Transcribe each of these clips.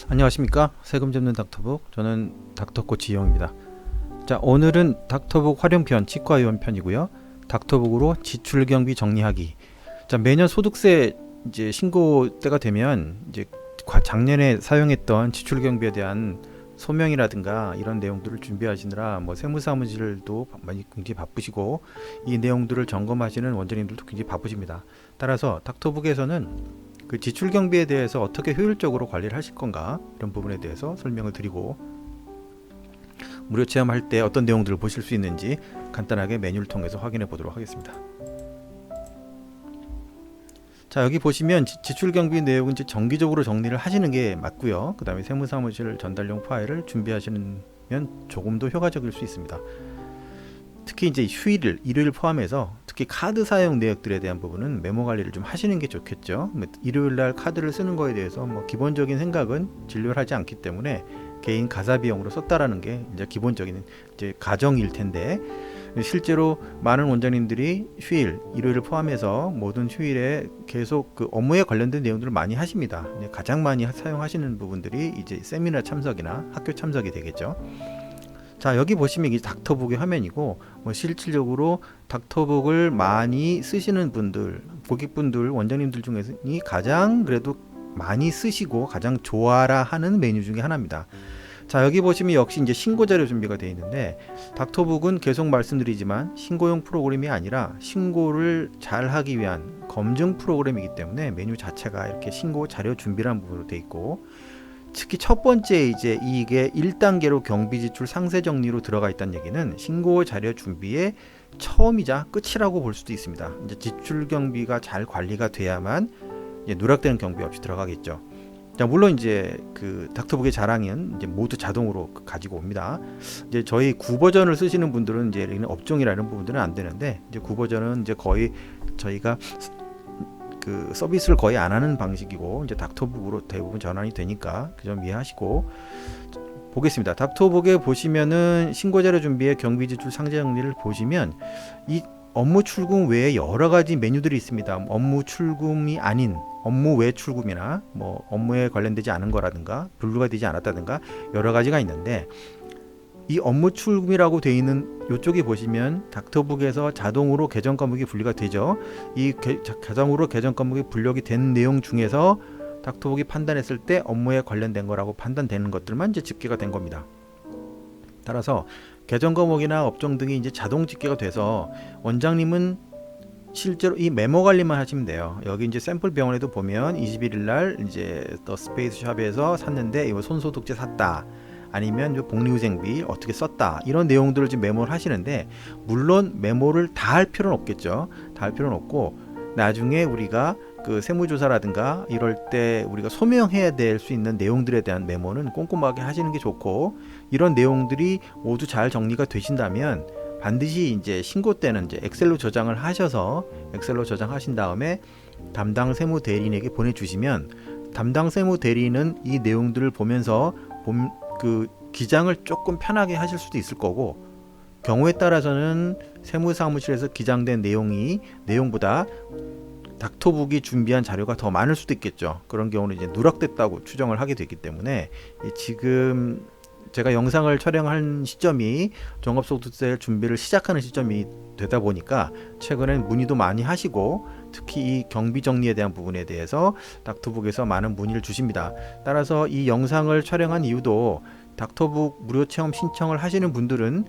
안녕하십니까, 세금 잡는 닥터북. 저는 닥터코치 이영입니다. 자, 오늘은 닥터북 활용편 치과의원 편이고요. 닥터북으로 지출경비 정리하기. 자, 매년 소득세 이제 신고 때가 되면 이제 작년에 사용했던 지출경비에 대한 소명이라든가 이런 내용들을 준비하시느라 세무사무실도 많이 굉장히 바쁘시고, 이 내용들을 점검하시는 원장님들도 굉장히 바쁘십니다. 따라서 닥터북에서는 그 지출 경비에 대해서 어떻게 효율적으로 관리를 하실 건가, 이런 부분에 대해서 설명을 드리고, 무료 체험할 때 어떤 내용들을 보실 수 있는지 간단하게 메뉴를 통해서 확인해 보도록 하겠습니다. 자, 여기 보시면 지출 경비 내용은 이제 정기적으로 정리를 하시는 게 맞고요. 그 다음에 세무사무실 전달용 파일을 준비하시면 조금 더 효과적일 수 있습니다. 특히 이제 휴일, 일요일 포함해서 특히 카드 사용 내역들에 대한 부분은 메모 관리를 좀 하시는 게 좋겠죠. 일요일 날 카드를 쓰는 거에 대해서 기본적인 생각은 진료를 하지 않기 때문에 개인 가사 비용으로 썼다라는 게 이제 기본적인 이제 가정일 텐데, 실제로 많은 원장님들이 휴일, 일요일을 포함해서 모든 휴일에 계속 그 업무에 관련된 내용들을 많이 하십니다. 가장 많이 사용하시는 부분들이 이제 세미나 참석이나 학교 참석이 되겠죠. 자, 여기 보시면 이게 닥터북의 화면이고, 실질적으로 닥터북을 많이 쓰시는 분들, 고객분들, 원장님들 중에서 가장 그래도 많이 쓰시고 가장 좋아라 하는 메뉴 중에 하나입니다. 자, 여기 보시면 역시 이제 신고 자료 준비가 되어 있는데, 닥터북은 계속 말씀드리지만 신고용 프로그램이 아니라 신고를 잘 하기 위한 검증 프로그램이기 때문에 메뉴 자체가 이렇게 신고 자료 준비라는 부분으로 되어 있고, 특히 첫 번째 이제 이게 1단계로 경비 지출 상세 정리로 들어가 있다는 얘기는 신고 자료 준비의 처음이자 끝이라고 볼 수도 있습니다. 이제 지출 경비가 잘 관리가 돼야만 이제 누락되는 경비 없이 들어가겠죠. 자, 물론 이제 그 닥터북의 자랑은 이제 모두 자동으로 가지고 옵니다. 이제 저희 9버전을 쓰시는 분들은 이제 업종이라는 부분들은 안 되는데, 이제 9버전은 이제 거의 저희가 그 서비스를 거의 안 하는 방식이고, 이제 닥터북으로 대부분 전환이 되니까 그 점 이해하시고 보겠습니다. 닥터북에 보시면은 신고자료 준비의 경비지출 상세 정리를 보시면 이 업무 출금 외에 여러 가지 메뉴들이 있습니다. 업무 출금이 아닌 업무 외 출금이나 업무에 관련되지 않은 거라든가 분류가 되지 않았다든가 여러 가지가 있는데, 이 업무 출금이라고 되어 있는 이쪽에 보시면 닥터북에서 자동으로 계정 과목이 분리가 되죠. 이 자동으로 계정 과목이 분류가 된 내용 중에서 닥터북이 판단했을 때 업무에 관련된 거라고 판단되는 것들만 이제 집계가 된 겁니다. 따라서 계정 과목이나 업종 등이 이제 자동 집계가 돼서 원장님은 실제로 이 메모 관리만 하시면 돼요. 여기 이제 샘플 병원에도 보면 21일 날 이제 더 스페이스 샵에서 샀는데 이거 손소독제 샀다, 아니면 복리후생비 어떻게 썼다, 이런 내용들을 지금 메모를 하시는데, 물론 메모를 다 할 필요는 없겠죠. 다 할 필요는 없고, 나중에 우리가 그 세무조사라든가 이럴 때 우리가 소명해야 될 수 있는 내용들에 대한 메모는 꼼꼼하게 하시는 게 좋고, 이런 내용들이 모두 잘 정리가 되신다면 반드시 이제 신고 때는 이제 엑셀로 저장을 하셔서 엑셀로 저장하신 다음에 담당 세무 대리인에게 보내주시면, 담당 세무 대리인은 이 내용들을 보면서 그 기장을 조금 편하게 하실 수도 있을 거고, 경우에 따라서는 세무사무실에서 기장된 내용보다 닥터북이 준비한 자료가 더 많을 수도 있겠죠. 그런 경우는 이제 누락됐다고 추정을 하게 되기 때문에, 지금 제가 영상을 촬영한 시점이 종합소득세 준비를 시작하는 시점이 되다 보니까 최근엔 문의도 많이 하시고, 특히 이 경비 정리에 대한 부분에 대해서 닥터북에서 많은 문의를 주십니다. 따라서 이 영상을 촬영한 이유도, 닥터북 무료 체험 신청을 하시는 분들은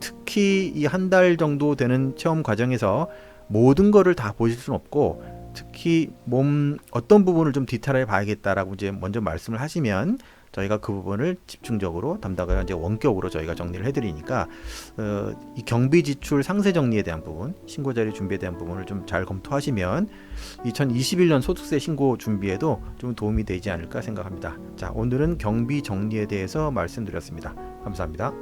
특히 이 한 달 정도 되는 체험 과정에서 모든 거를 다 보실 수는 없고, 특히 몸 어떤 부분을 좀 디테일하게 봐야겠다라고 이제 먼저 말씀을 하시면 저희가 그 부분을 집중적으로 담당을 이제 원격으로 저희가 정리를 해드리니까, 이 경비 지출 상세 정리에 대한 부분, 신고 자료 준비에 대한 부분을 좀 잘 검토하시면 2021년 소득세 신고 준비에도 좀 도움이 되지 않을까 생각합니다. 자, 오늘은 경비 정리에 대해서 말씀드렸습니다. 감사합니다.